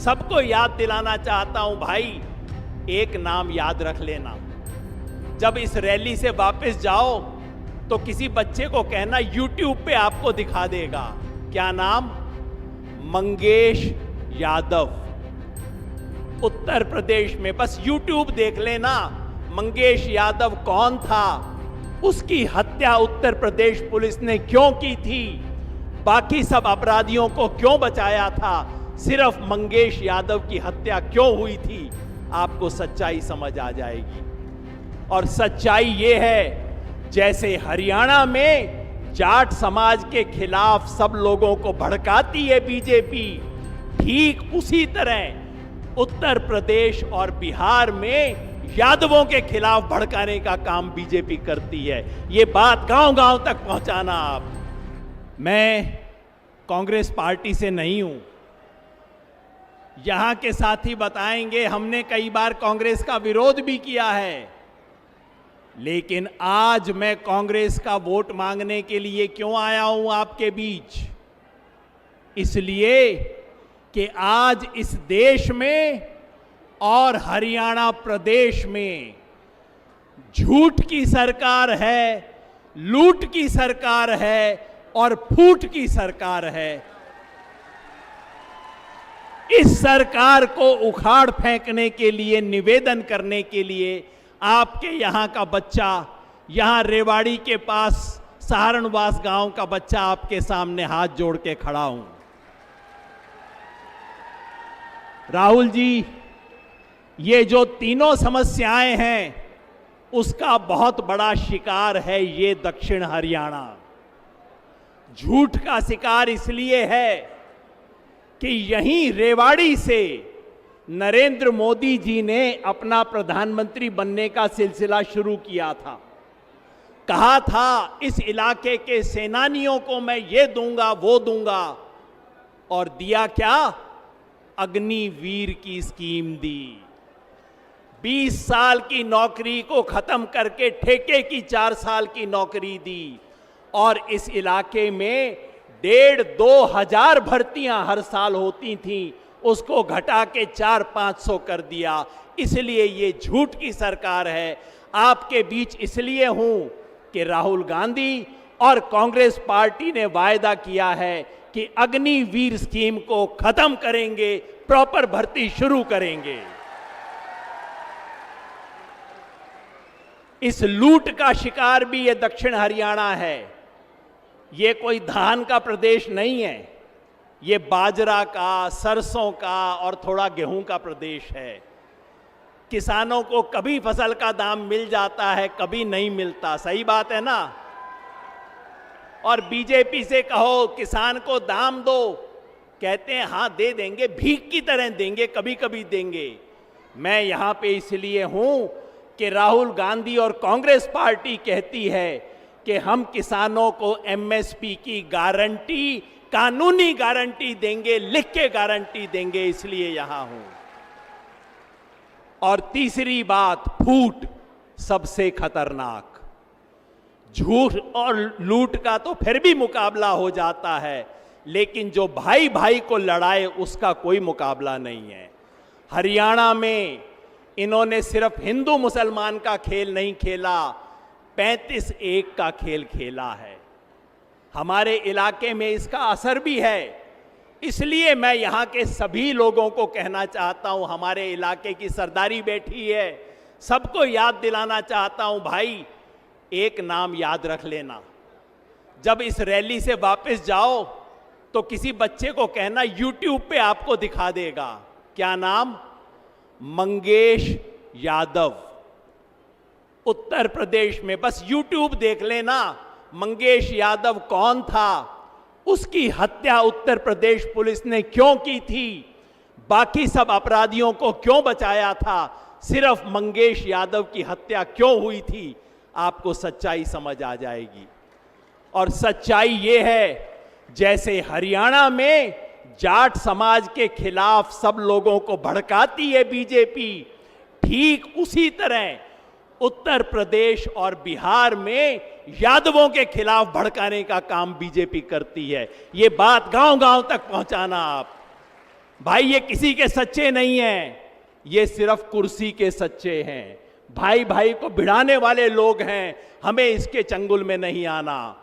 सबको याद दिलाना चाहता हूं भाई, एक नाम याद रख लेना। जब इस रैली से वापस जाओ तो किसी बच्चे को कहना YouTube पे आपको दिखा देगा। क्या नाम? मंगेश यादव। उत्तर प्रदेश में बस YouTube देख लेना, मंगेश यादव कौन था, उसकी हत्या उत्तर प्रदेश पुलिस ने क्यों की थी, बाकी सब अपराधियों को क्यों बचाया था, सिर्फ मंगेश यादव की हत्या क्यों हुई थी, आपको सच्चाई समझ आ जाएगी। और सच्चाई ये है, जैसे हरियाणा में जाट समाज के खिलाफ सब लोगों को भड़काती है बीजेपी, ठीक उसी तरह उत्तर प्रदेश और बिहार में यादवों के खिलाफ भड़काने का काम बीजेपी करती है। ये बात गांव-गांव तक पहुंचाना आप। मैं कांग्रेस पार्टी से नहीं हूं। यहां के साथी बताएंगे हमने कई बार कांग्रेस का विरोध भी किया है, लेकिन आज मैं कांग्रेस का वोट मांगने के लिए क्यों आया हूं आपके बीच? इसलिए कि आज इस देश में और हरियाणा प्रदेश में झूठ की सरकार है, लूट की सरकार है और फूट की सरकार है। इस सरकार को उखाड़ फेंकने के लिए, निवेदन करने के लिए आपके यहां का बच्चा, यहां रेवाड़ी के पास सहारणवास गांव का बच्चा आपके सामने हाथ जोड़ के खड़ा हूं। राहुल जी, ये जो तीनों समस्याएं हैं उसका बहुत बड़ा शिकार है ये दक्षिण हरियाणा। झूठ का शिकार इसलिए है कि यहीं रेवाड़ी से नरेंद्र मोदी जी ने अपना प्रधानमंत्री बनने का सिलसिला शुरू किया था। कहा था इस इलाके के सेनानियों को मैं ये दूंगा वो दूंगा, और दिया क्या? अग्निवीर की स्कीम दी। 20 साल की नौकरी को खत्म करके ठेके की 4 साल की नौकरी दी, और इस इलाके में 1,500-2 हजार भर्तियां हर साल होती थीं, उसको घटा के 400-500 कर दिया। इसलिए ये झूठ की सरकार है। आपके बीच इसलिए हूं कि राहुल गांधी और कांग्रेस पार्टी ने वायदा किया है कि अग्निवीर स्कीम को खत्म करेंगे, प्रॉपर भर्ती शुरू करेंगे। इस लूट का शिकार भी ये दक्षिण हरियाणा है। ये कोई धान का प्रदेश नहीं है, ये बाजरा का, सरसों का और थोड़ा गेहूं का प्रदेश है। किसानों को कभी फसल का दाम मिल जाता है, कभी नहीं मिलता। सही बात है ना? और बीजेपी से कहो किसान को दाम दो, कहते हैं हां दे देंगे, भीख की तरह देंगे, कभी कभी देंगे। मैं यहां पे इसलिए हूं कि राहुल गांधी और कांग्रेस पार्टी कहती है कि हम किसानों को एमएसपी की गारंटी, कानूनी गारंटी देंगे, लिख के गारंटी देंगे, इसलिए यहां हूं। और तीसरी बात, फूट सबसे खतरनाक। झूठ और लूट का तो फिर भी मुकाबला हो जाता है, लेकिन जो भाई भाई को लड़ाए उसका कोई मुकाबला नहीं है। हरियाणा में इन्होंने सिर्फ हिंदू मुसलमान का खेल नहीं खेला, 35-1 का खेल खेला है। हमारे इलाके में इसका असर भी है। इसलिए मैं यहां के सभी लोगों को कहना चाहता हूं, हमारे इलाके की सरदारी बैठी है, सबको याद दिलाना चाहता हूं भाई, एक नाम याद रख लेना। जब इस रैली से वापस जाओ तो किसी बच्चे को कहना YouTube पे आपको दिखा देगा। क्या नाम? मंगेश यादव। उत्तर प्रदेश में बस YouTube देख लेना, मंगेश यादव कौन था, उसकी हत्या उत्तर प्रदेश पुलिस ने क्यों की थी, बाकी सब अपराधियों को क्यों बचाया था, सिर्फ मंगेश यादव की हत्या क्यों हुई थी, आपको सच्चाई समझ आ जाएगी। और सच्चाई ये है, जैसे हरियाणा में जाट समाज के खिलाफ सब लोगों को भड़काती है बीजेपी, ठीक उसी तरह उत्तर प्रदेश और बिहार में यादवों के खिलाफ भड़काने का काम बीजेपी करती है। ये बात गांव-गांव तक पहुंचाना आप। भाई ये किसी के सच्चे नहीं हैं, ये सिर्फ कुर्सी के सच्चे हैं। भाई भाई को भिड़ाने वाले लोग हैं, हमें इसके चंगुल में नहीं आना।